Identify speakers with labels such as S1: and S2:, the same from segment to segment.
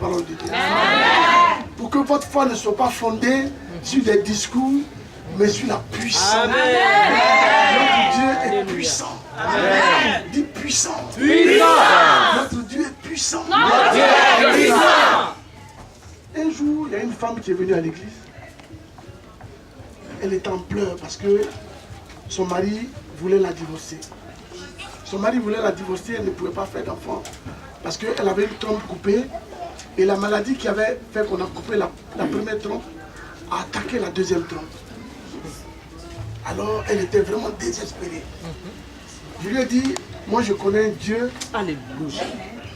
S1: parole de Dieu. Amen. Pour que votre foi ne soit pas fondée sur des discours, mais sur la puissance. Notre Dieu est puissant. Amen. Dis puissant. Notre Dieu est puissant. Notre Dieu est puissant. Un jour, il y a une femme qui est venue à l'église. Elle était en pleurs parce que son mari voulait la divorcer. Son mari voulait la divorcer, elle ne pouvait pas faire d'enfant parce qu'elle avait une trompe coupée et la maladie qui avait fait qu'on a coupé la première trompe a attaqué la deuxième trompe. Alors elle était vraiment désespérée. Je lui ai dit, moi je connais un Dieu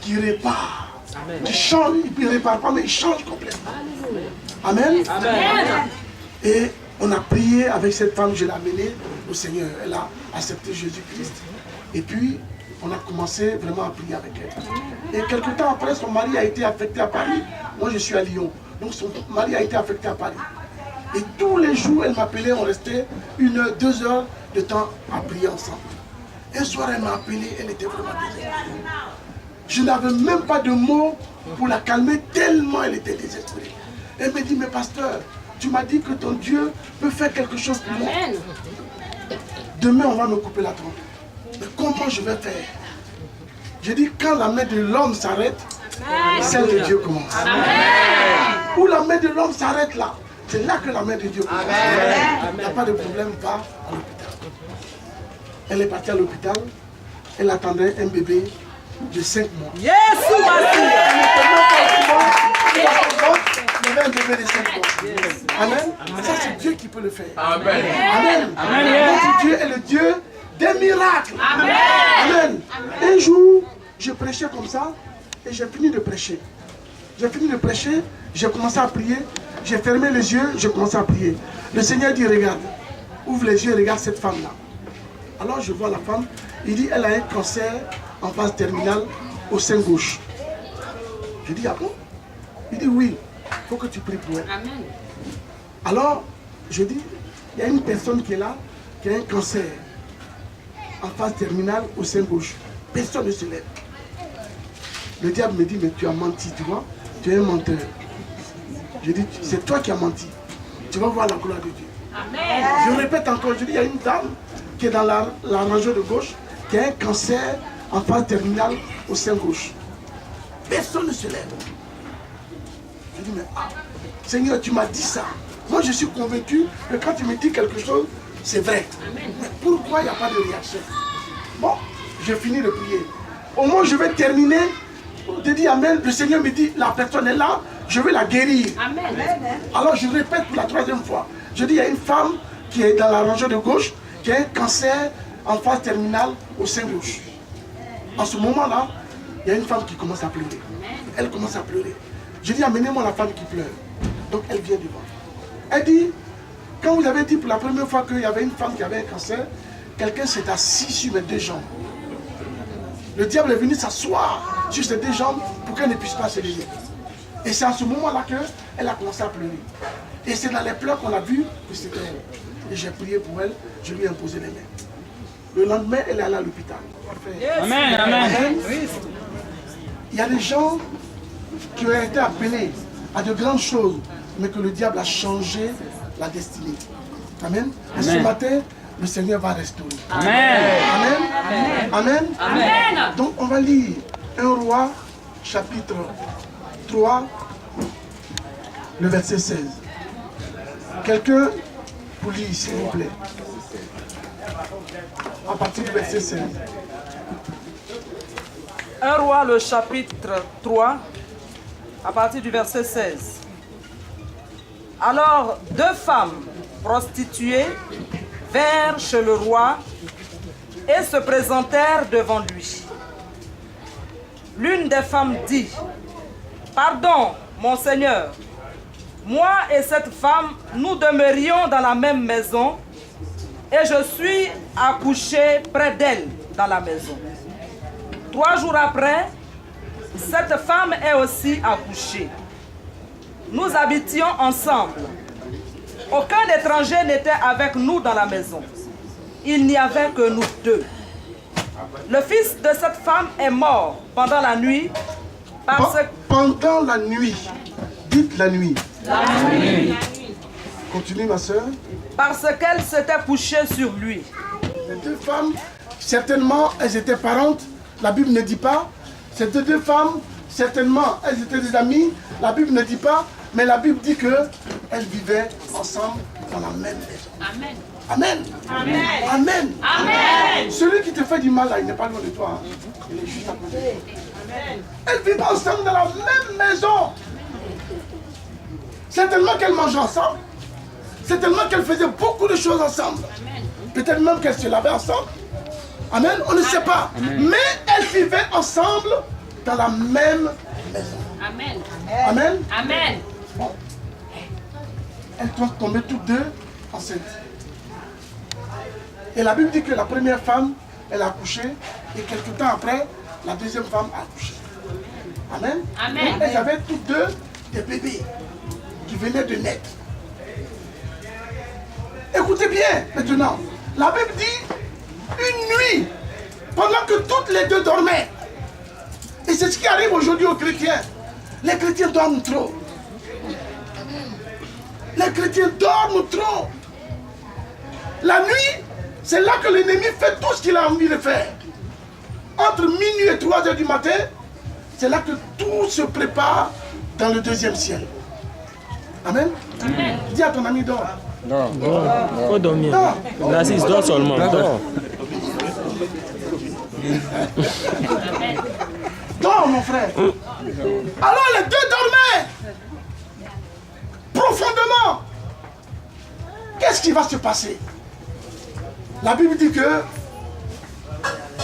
S1: qui répare, qui change, il ne répare pas mais il change complètement. Amen. Amen. Et on a prié avec cette femme, je l'ai amenée au Seigneur. Elle a accepté Jésus-Christ. Et puis, on a commencé vraiment à prier avec elle. Et quelque temps après, son mari a été affecté à Paris. Moi, je suis à Lyon. Donc, son mari a été affecté à Paris. Et tous les jours, elle m'appelait, on restait 1 heure, 2 heures de temps à prier ensemble. Un soir, elle m'a appelé, elle était vraiment désespérée. Je n'avais même pas de mots pour la calmer, tellement elle était désespérée. Elle me dit, mais pasteur, tu m'as dit que ton Dieu peut faire quelque chose pour moi. Demain, on va me couper la trompe. Mais comment je vais faire? Je dis, quand la main de l'homme s'arrête, celle de Dieu commence. Amen. Où la main de l'homme s'arrête là, c'est là que la main de Dieu commence. Il n'y a pas de problème, va à l'hôpital. Elle est partie à l'hôpital, elle attendait un bébé de 5 mois. Yes, il y avait un bébé de 5 mois. Amen. Ça, c'est Dieu qui peut le faire. Amen. Amen. Notre Dieu est le Dieu des miracles. Amen. Amen. Un jour, je prêchais comme ça et j'ai fini de prêcher. J'ai fini de prêcher, j'ai commencé à prier, j'ai fermé les yeux, j'ai commencé à prier. Le Seigneur dit, regarde, ouvre les yeux, regarde cette femme-là. Alors je vois la femme, il dit, elle a un cancer en phase terminale au sein gauche. Je dis, ah bon? Il dit, oui, il faut que tu pries pour elle. Amen. Alors, je dis, il y a une personne qui est là, qui a un cancer en phase terminale au sein gauche. Personne ne se lève. Le diable me dit, mais tu as menti, tu vois, tu es un menteur. Je dis, c'est toi qui as menti. Tu vas voir la gloire de Dieu. Amen. Je répète encore, je dis, il y a une dame qui est dans la rangée de gauche, qui a un cancer en phase terminale au sein gauche. Personne ne se lève. Je dis, mais Seigneur, tu m'as dit ça. Moi, je suis convaincu que quand tu me dis quelque chose, c'est vrai. Amen. Mais pourquoi il n'y a pas de réaction? Bon, je finis de prier. Au moment où je vais terminer, je dis Amen, le Seigneur me dit, la personne est là, je vais la guérir. Amen. Alors je répète pour la 3e fois. Je dis, il y a une femme qui est dans la rangée de gauche, qui a un cancer en phase terminale au sein gauche. En ce moment-là, il y a une femme qui commence à pleurer. Elle commence à pleurer. Je dis, amenez-moi la femme qui pleure. Donc elle vient devant. Elle dit, quand vous avez dit pour la première fois qu'il y avait une femme qui avait un cancer, quelqu'un s'est assis sur mes 2 jambes. Le diable est venu s'asseoir sur ses 2 jambes pour qu'elle ne puisse pas se lever. Et c'est à ce moment-là qu'elle a commencé à pleurer. Et c'est dans les pleurs qu'on a vu que c'était elle. Et j'ai prié pour elle, je lui ai imposé les mains. Le lendemain, elle est allée à l'hôpital. Amen, amen. Il y a des gens qui ont été appelés à de grandes choses, mais que le diable a changé la destinée. Amen. Et ce matin, le Seigneur va restaurer. Amen. Amen. Amen. Amen. Donc on va lire 1 Roi, chapitre 3, le verset 16. Quelqu'un pour lire, s'il vous plaît. À partir du verset 16.
S2: 1 Roi, le chapitre 3, à partir du verset 16. Alors 2 femmes prostituées vinrent chez le roi et se présentèrent devant lui. L'une des femmes dit, « Pardon, mon Seigneur, moi et cette femme, nous demeurions dans la même maison et je suis accouchée près d'elle dans la maison. 3 jours après, cette femme est aussi accouchée. Nous habitions ensemble. Aucun étranger n'était avec nous dans la maison. Il n'y avait que nous 2. Le fils de cette femme est mort pendant la nuit
S1: Pendant la nuit. Dites la nuit.
S2: La nuit.
S1: Continue ma soeur.
S2: Parce qu'elle s'était couchée sur lui.
S1: Les deux femmes, certainement, elles étaient parentes. La Bible ne dit pas. Ces deux femmes, certainement, elles étaient des amies. La Bible ne dit pas. Mais la Bible dit qu'elles vivaient ensemble dans la même maison.
S3: Amen.
S1: Amen.
S3: Amen.
S1: Amen.
S3: Amen.
S1: Celui qui te fait du mal là, il n'est pas loin de toi. Hein. Il est juste à côté. Amen. Elles vivaient ensemble dans la même maison. Certainement qu'elles mangeaient ensemble. Certainement qu'elles faisaient beaucoup de choses ensemble. Peut-être même qu'elles se lavaient ensemble. Amen. On ne sait pas. Amen. Mais elles vivaient ensemble dans la même maison.
S3: Amen.
S1: Amen.
S3: Amen.
S1: Bon. Elles sont tombées toutes deux enceintes. Et la Bible dit que la première femme, elle a accouché. Et quelques temps après, la deuxième femme a accouché. Amen.
S3: Amen.
S1: Elles avaient toutes deux des bébés qui venaient de naître. Écoutez bien maintenant. La Bible dit une nuit, pendant que toutes les deux dormaient. Et c'est ce qui arrive aujourd'hui aux chrétiens. Les chrétiens dorment trop. Les chrétiens dorment trop. La nuit, c'est là que l'ennemi fait tout ce qu'il a envie de faire. Entre minuit et 3 heures du matin, c'est là que tout se prépare dans le deuxième ciel. Amen. Amen. Dis à ton ami, dors.
S4: Non, faut dormir. Narcisse, dors seulement. Dors.
S1: Dors, mon frère. Alors les deux dormaient profondément. Qu'est-ce qui va se passer? La Bible dit que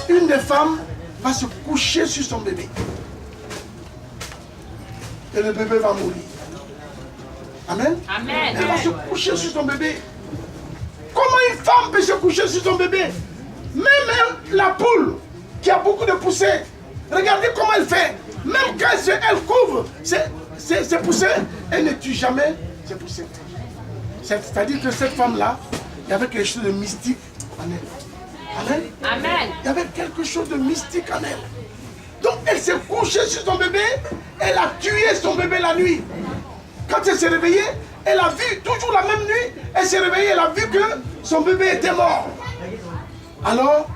S1: une des femmes va se coucher sur son bébé. Et le bébé va mourir. Amen.
S3: Amen.
S1: Elle va se coucher sur son bébé. Comment une femme peut se coucher sur son bébé? Même la poule qui a beaucoup de poussées, regardez comment elle fait. Même quand elle couvre ses poussées, elle ne tue jamais ses poussées. C'est-à-dire que cette femme-là, il y avait quelque chose de mystique en elle. Amen.
S3: Amen.
S1: Il y avait quelque chose de mystique en elle. Donc elle s'est couchée sur son bébé, elle a tué son bébé la nuit. Quand elle s'est réveillée, elle a vu, toujours la même nuit, elle s'est réveillée, elle a vu que son bébé était mort. Alors,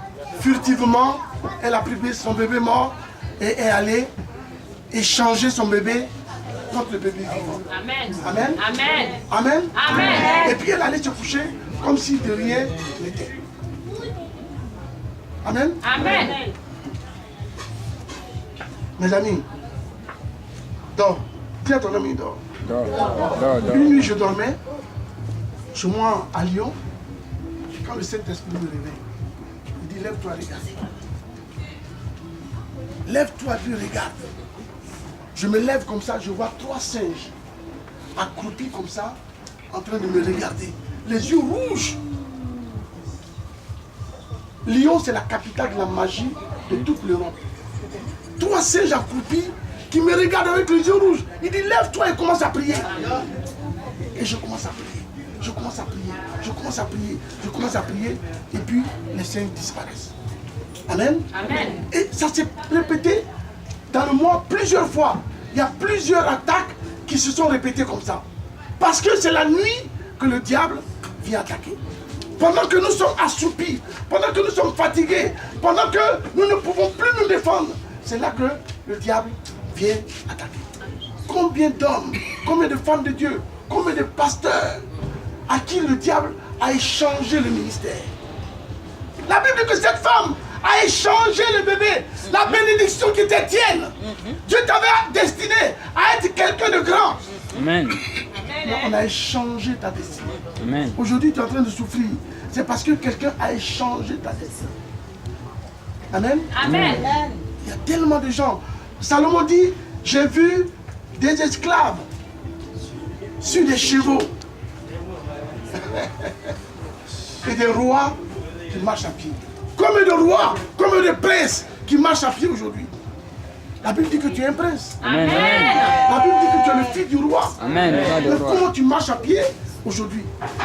S1: furtivement, elle a pris son bébé mort et est allée échanger son bébé contre le bébé vivant.
S3: Amen.
S1: Amen.
S3: Amen.
S1: Amen.
S3: Amen.
S1: Et puis elle allait se coucher comme si de rien n'était. Amen.
S3: Amen.
S1: Mes amis, dors. Dis à ton ami, dors.
S4: Dors.
S1: Une nuit, je dormais chez moi à Lyon. Quand le Saint-Esprit me réveille, il dit lève-toi, regarde. Lève-toi, puis regarde. Je me lève comme ça, je vois 3 singes accroupis comme ça, en train de me regarder. Les yeux rouges. Lyon, c'est la capitale de la magie de toute l'Europe. 3 singes accroupis qui me regardent avec les yeux rouges. Il dit lève-toi et commence à prier. Et je commence à prier. Je commence à prier. Je commence à prier. Je commence à prier. Et puis les singes disparaissent. Amen.
S3: Amen.
S1: Et ça s'est répété dans le mois plusieurs fois. Il y a plusieurs attaques qui se sont répétées comme ça. Parce que c'est la nuit que le diable vient attaquer. Pendant que nous sommes assoupis, pendant que nous sommes fatigués, pendant que nous ne pouvons plus nous défendre, c'est là que le diable vient attaquer. Combien d'hommes, combien de femmes de Dieu, combien de pasteurs à qui le diable a échangé le ministère. La Bible dit que cette femme a échangé le bébé, la bénédiction qui était tienne. Dieu t'avait destiné à être quelqu'un de grand.
S4: Amen.
S1: Mais on a échangé ta destinée.
S4: Amen.
S1: Aujourd'hui, tu es en train de souffrir. C'est parce que quelqu'un a échangé ta destinée. Amen.
S3: Amen.
S1: Il y a tellement de gens. Salomon dit, j'ai vu des esclaves sur des chevaux et des rois qui marchent à pied. Comme des rois, comme des princes qui marchent à pied aujourd'hui. La Bible dit que tu es un prince.
S3: Amen.
S1: La Bible dit que tu es le fils du roi.
S4: Amen.
S1: Mais comment tu marches à pied aujourd'hui?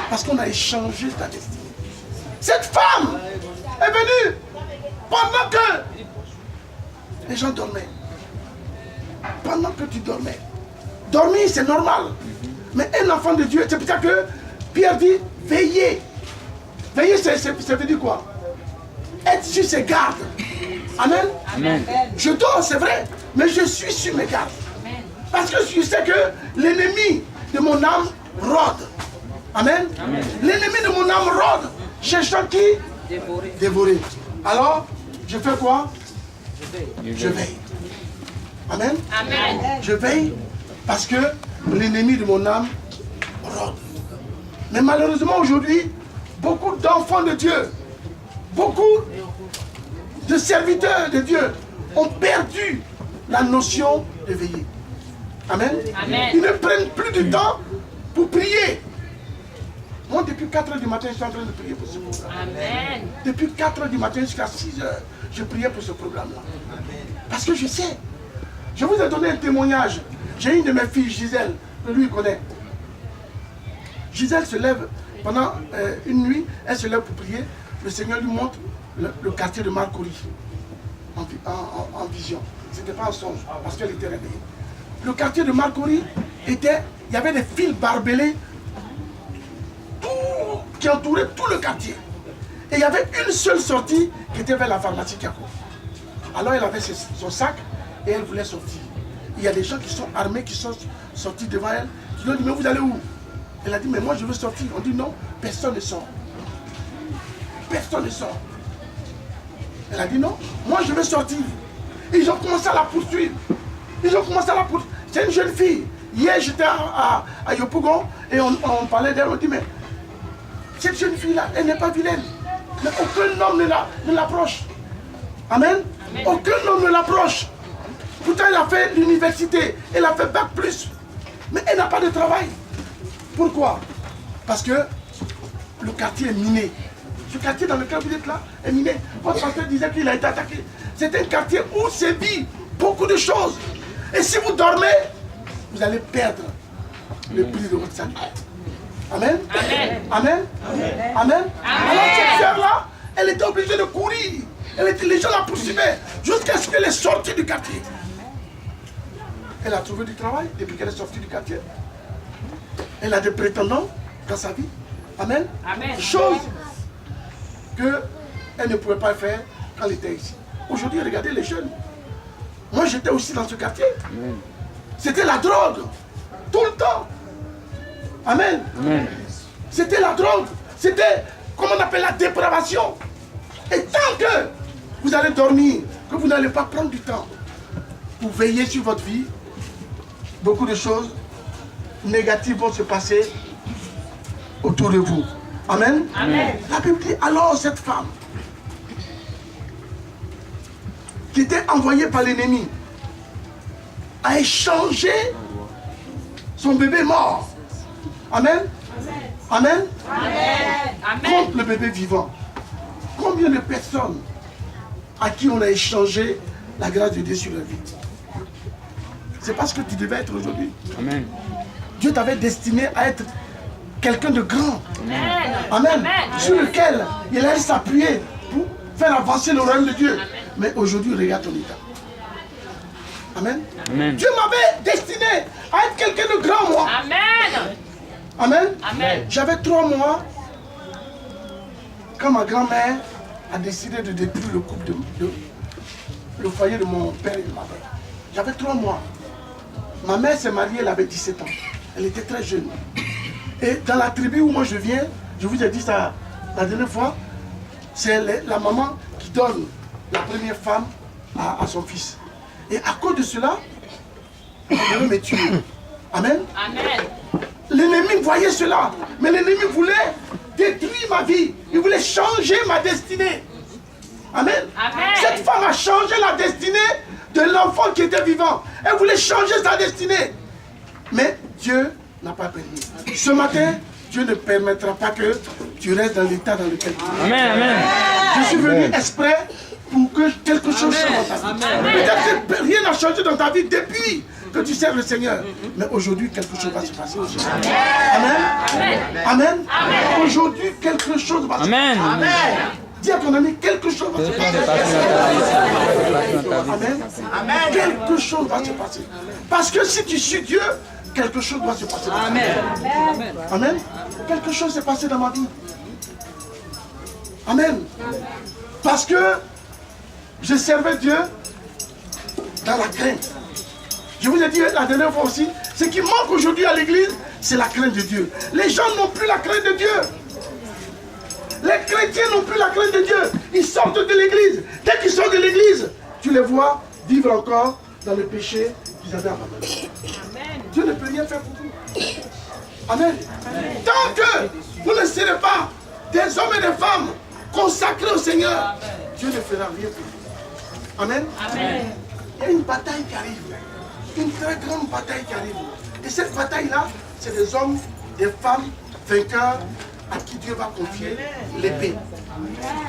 S1: Parce qu'on a échangé ta destinée. Cette femme est venue pendant que les gens dormaient. pendant que tu dormais. Dormir, c'est normal. Mais un enfant de Dieu, c'est pour ça que Pierre dit, veillez. Veiller, ça veut dire quoi? Être sur ses gardes. Amen.
S4: Amen.
S1: Je dors, c'est vrai, mais je suis sur mes gardes. Parce que je sais que l'ennemi de mon âme rôde. Amen. L'ennemi de mon âme rôde, cherchant qui? Dévorer. Alors, je fais quoi? Je veille. Amen.
S3: Amen.
S1: Je veille parce que l'ennemi de mon âme rôde. Mais malheureusement aujourd'hui, beaucoup d'enfants de Dieu, beaucoup de serviteurs de Dieu ont perdu la notion de veiller. Amen.
S3: Amen.
S1: Ils ne prennent plus de temps pour prier. Moi, depuis 4 h du matin, je suis en train de prier pour ce programme.
S3: Amen.
S1: Depuis 4 h du matin jusqu'à 6 h, je priais pour ce programme-là. Parce que je sais. Je vous ai donné un témoignage. J'ai une de mes filles, Gisèle, que lui connaît. Gisèle se lève pendant une nuit, elle se lève pour prier. Le Seigneur lui montre le quartier de Marcory en vision. Ce n'était pas un songe, parce qu'elle était réveillée. Le quartier de Marcory était, il y avait des fils barbelés qui entouraient tout le quartier. Et il y avait une seule sortie qui était vers la pharmacie Kiako. Alors elle avait son sac et elle voulait sortir. Il y a des gens qui sont armés, qui sont sortis devant elle. Qui lui ont dit, mais vous allez où? Elle a dit, mais moi je veux sortir. On dit non, personne ne sort. Personne ne sort. Elle a dit non, moi je veux sortir. Ils ont commencé à la poursuivre. Ils ont commencé à la poursuivre. C'est une jeune fille. Hier j'étais à Yopougon et on parlait d'elle. On dit, mais cette jeune fille-là, elle n'est pas vilaine. Mais aucun homme ne l'approche. Amen. Aucun homme ne l'approche. Pourtant elle a fait l'université. Elle a fait bac plus. Mais elle n'a pas de travail. Pourquoi? Parce que le quartier est miné. Ce quartier dans lequel vous êtes là est miné. Votre pasteur disait qu'il a été attaqué. C'est un quartier où sévit beaucoup de choses. Et si vous dormez, vous allez perdre le prix de votre salut. Amen.
S3: Amen.
S1: Amen. Amen. Amen. Alors cette sœur-là, elle était obligée de courir. Les gens la poursuivaient jusqu'à ce qu'elle est sortie du quartier. Elle a trouvé du travail depuis qu'elle est sortie du quartier. Elle a des prétendants dans sa vie. Amen.
S3: Amen.
S1: Chose qu'elle ne pouvait pas faire quand elle était ici. Aujourd'hui, regardez les jeunes. Moi, j'étais aussi dans ce quartier. C'était la drogue. Tout le temps. Amen. C'était la drogue. C'était, comment on appelle, la dépravation. Et tant que vous allez dormir, que vous n'allez pas prendre du temps pour veiller sur votre vie, beaucoup de choses négatives vont se passer autour de vous. Amen.
S3: Amen.
S1: La Bible dit, alors cette femme qui était envoyée par l'ennemi a échangé son bébé mort. Amen. Amen.
S3: Amen.
S1: Contre le bébé vivant. Combien de personnes à qui on a échangé la grâce de Dieu sur leur vie? C'est parce que tu devais être aujourd'hui.
S4: Amen.
S1: Dieu t'avait destiné à être quelqu'un de grand.
S3: Amen.
S1: Amen.
S3: Amen.
S1: Sur lequel il allait s'appuyer pour faire avancer le royaume de Dieu. Mais aujourd'hui, regarde ton état. Amen.
S4: Amen.
S1: Dieu m'avait destiné à être quelqu'un de grand, moi.
S3: Amen.
S1: Amen.
S3: Amen.
S1: J'avais 3 mois quand ma grand-mère a décidé de détruire le couple le foyer de mon père et de ma mère. J'avais 3 mois. Ma mère s'est mariée, elle avait 17 ans. Elle était très jeune. Et dans la tribu où moi je viens, je vous ai dit ça la dernière fois, c'est la maman qui donne la première femme à son fils. Et à cause de cela, elle veut me tuer. Amen.
S3: Amen.
S1: L'ennemi voyait cela, mais l'ennemi voulait détruire ma vie. Il voulait changer ma destinée. Amen.
S3: Amen.
S1: Cette femme a changé la destinée de l'enfant qui était vivant. Elle voulait changer sa destinée. Mais Dieu n'a pas permis. Ce matin, Dieu ne permettra pas que tu restes dans l'état dans lequel tu es.
S4: Amen. Amen.
S1: Je suis venu exprès pour que quelque chose change dans ta vie. Peut-être que rien n'a changé dans ta vie depuis que tu sers le Seigneur. Mais aujourd'hui, quelque chose va se passer. Amen.
S3: Amen.
S1: Amen. Aujourd'hui, quelque chose va se passer.
S4: Amen.
S1: Amen. Dis à ton ami, quelque chose va se passer. Amen. Amen. Quelque chose va se passer. Parce que si tu suis Dieu, quelque chose doit se passer. Amen. Amen. Quelque chose s'est passé dans ma vie. Amen. Parce que je servais Dieu dans la crainte. Je vous ai dit la dernière fois aussi, ce qui manque aujourd'hui à l'église, c'est la crainte de Dieu. Les gens n'ont plus la crainte de Dieu. Les chrétiens n'ont plus la crainte de Dieu. Ils sortent de l'église. Dès qu'ils sortent de l'église, tu les vois vivre encore dans le péché qu'ils avaient abandonné. Dieu ne peut rien faire pour vous. Amen. Tant que vous ne serez pas des hommes et des femmes consacrés au Seigneur, Dieu ne fera rien pour vous. Amen. Amen. Il y a une bataille qui arrive. Une très grande bataille qui arrive. Et cette bataille-là, c'est des hommes, des femmes vainqueurs à qui Dieu va confier l'épée.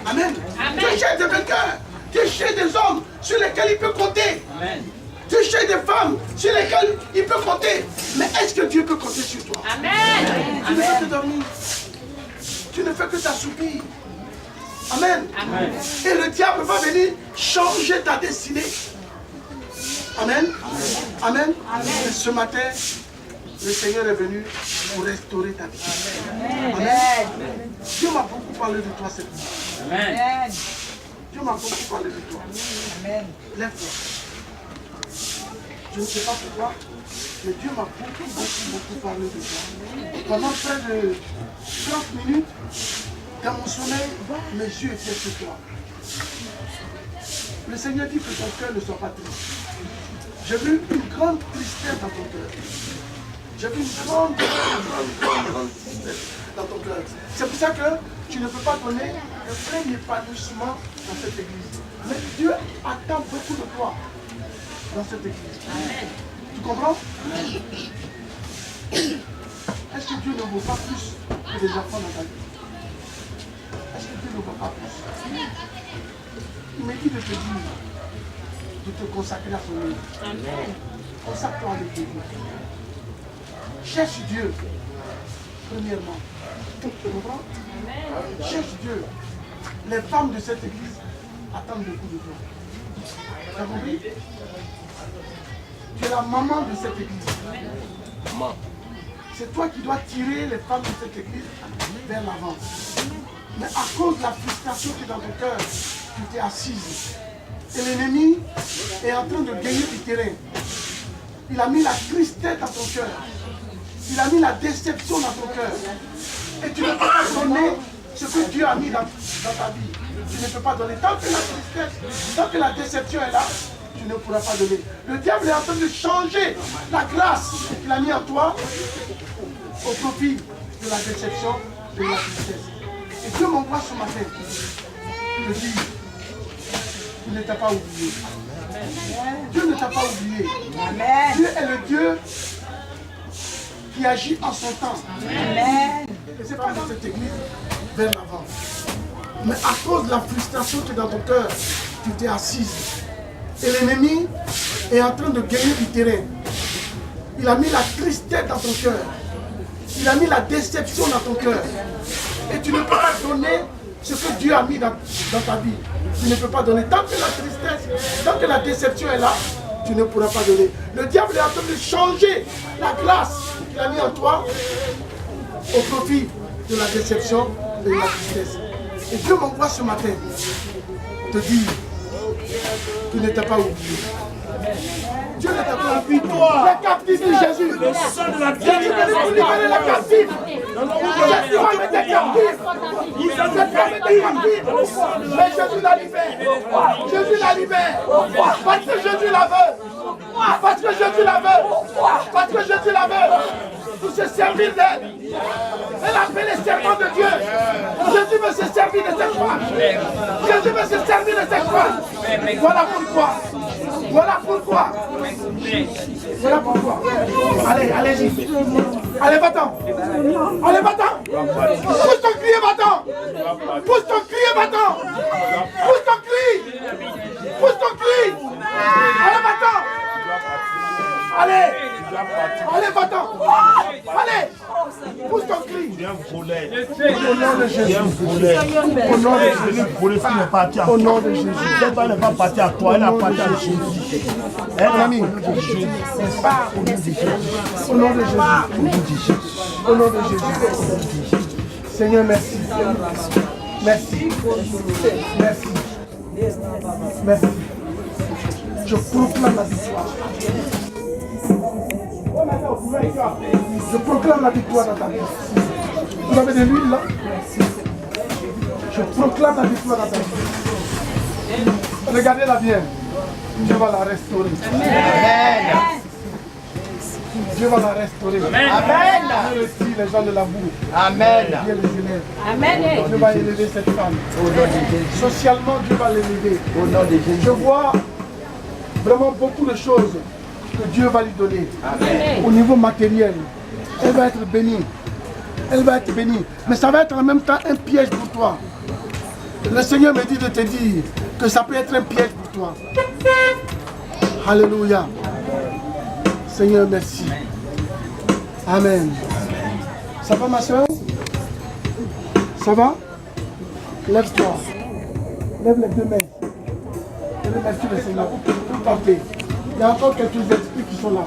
S1: Amen. Dieu cherche des vainqueurs. Dieu cherche des hommes sur lesquels il peut compter. Amen. Dieu cherche des femmes sur lesquelles il peut compter. Mais est-ce que Dieu peut compter sur toi? Amen. Tu ne fais que dormir. Tu ne fais que t'assoupir. Amen. Amen. Et le diable va venir changer ta destinée. Amen. Amen. Amen. Et ce matin, le Seigneur est venu pour restaurer ta vie. Amen. Amen. Dieu m'a beaucoup parlé de toi cette nuit. Amen. Dieu m'a beaucoup parlé de toi. Amen. Lève-toi. Je ne sais pas pourquoi, mais Dieu m'a beaucoup parlé de toi. Pendant près de 30 minutes, dans mon sommeil, mes yeux étaient sur toi. Le Seigneur dit que ton cœur ne soit pas triste. J'ai vu une grande tristesse dans ton cœur. J'ai vu une grande tristesse dans ton cœur. C'est pour ça que tu ne peux pas donner un plein épanouissement dans cette église. Mais Dieu attend beaucoup de toi dans cette église. Tu comprends? Est-ce que Dieu ne vaut pas plus que des enfants dans ta vie? Est-ce que Dieu ne vaut pas plus? Il m'a dit de te dire, de te consacrer à son œuvre. Consacre-toi avec Dieu. Cherche Dieu, premièrement. Tu comprends? Cherche Dieu. Les femmes de cette église attendent beaucoup de toi. Tu as compris? Tu es la maman de cette église. Maman. C'est toi qui dois tirer les femmes de cette église vers l'avant. Mais à cause de la frustration qui est dans ton cœur, tu t'es assise. Et l'ennemi est en train de gagner du terrain. Il a mis la tristesse dans ton cœur. Il a mis la déception dans ton cœur. Et tu ne peux pas donner ce que Dieu a mis dans ta vie. Tu ne peux pas donner. Tant que la tristesse, tant que la déception est là, tu ne pourras pas donner. Le diable est en train de changer la grâce qu'il a mis en toi au profit de la déception et de la tristesse. Et Dieu m'envoie ce matin te dire qu'il ne t'a pas oublié. Dieu ne t'a pas oublié. Amen. Dieu est le Dieu qui agit en son temps. Amen. Et c'est pas dans cette église vers l'avant. Mais à cause de la frustration qui est dans ton cœur, tu t'es assise. Et l'ennemi est en train de gagner du terrain. Il a mis la tristesse dans ton cœur. Il a mis la déception dans ton cœur. Et tu ne peux pas donner ce que Dieu a mis dans ta vie. Tu ne peux pas donner. Tant que la tristesse, tant que la déception est là, tu ne pourras pas donner. Le diable est en train de changer la grâce qu'il a mis en toi au profit de la déception et de la tristesse. Et Dieu m'envoie ce matin te dire qu'il ne t'a pas oublié. Dieu ne t'a pas oublié. Les captifs de Jésus. Le sang de la terre. Jésus venait pour libérer les captifs. Cette femme était captive. Cette femme était captive. Mais Jésus la libère. Jésus la libère. Parce que Jésus la veut. Parce que Jésus la veut. Parce que Jésus la veut. Pour se servir d'elle. Elle appelle les servants de Dieu. Jésus veut se servir de cette femme. Jésus veut se servir de cette femme. Voilà pourquoi. Voilà pourquoi. Voilà pourquoi. Allez, allez-y. Allez, va-t'en. Allez, va-t'en. Pousse ton cri et va-t'en. Pousse ton cri et va-t'en. Pousse ton cri. Pousse ton cri. Allez, va-t'en. Allez. Allez, va-t'en. Allez. Pousse ton cri.
S5: Tu es un voleur.
S1: Au nom de Jésus.
S5: Tu es un voleur.
S1: Au nom de Jésus.
S5: Le voleur qui n'est parti à toi.
S1: Au nom de Jésus.
S5: Cette fois, elle n'est pas partie à toi, elle est partie à Jésus. Elle a mis.
S1: Au nom de Jésus. Au nom de Jésus. Seigneur, merci. Merci. Merci. Merci. Je proclame la victoire. Je proclame la victoire dans ta vie. Vous avez de l'huile là? Je proclame la victoire dans ta vie. Regardez-la bien. Dieu va la restaurer. Amen. Dieu va la restaurer. Amen. Dieu retire les gens de la boue. Amen. Dieu les élève.
S3: Amen.
S1: Dieu va élever cette femme. Socialement, Dieu va l'élever. Au nom de Jésus. Je vois vraiment beaucoup de choses que Dieu va lui donner. Amen. Au niveau matériel, elle va être bénie. Elle va être bénie. Mais ça va être en même temps un piège pour toi. Le Seigneur me dit de te dire que ça peut être un piège pour toi. Alléluia. Seigneur, merci. Amen. Ça va ma soeur? Ça va? Lève-toi. Lève les deux mains. Je remercie le Seigneur. Tout parfait. Il y a encore quelques esprits qui sont là.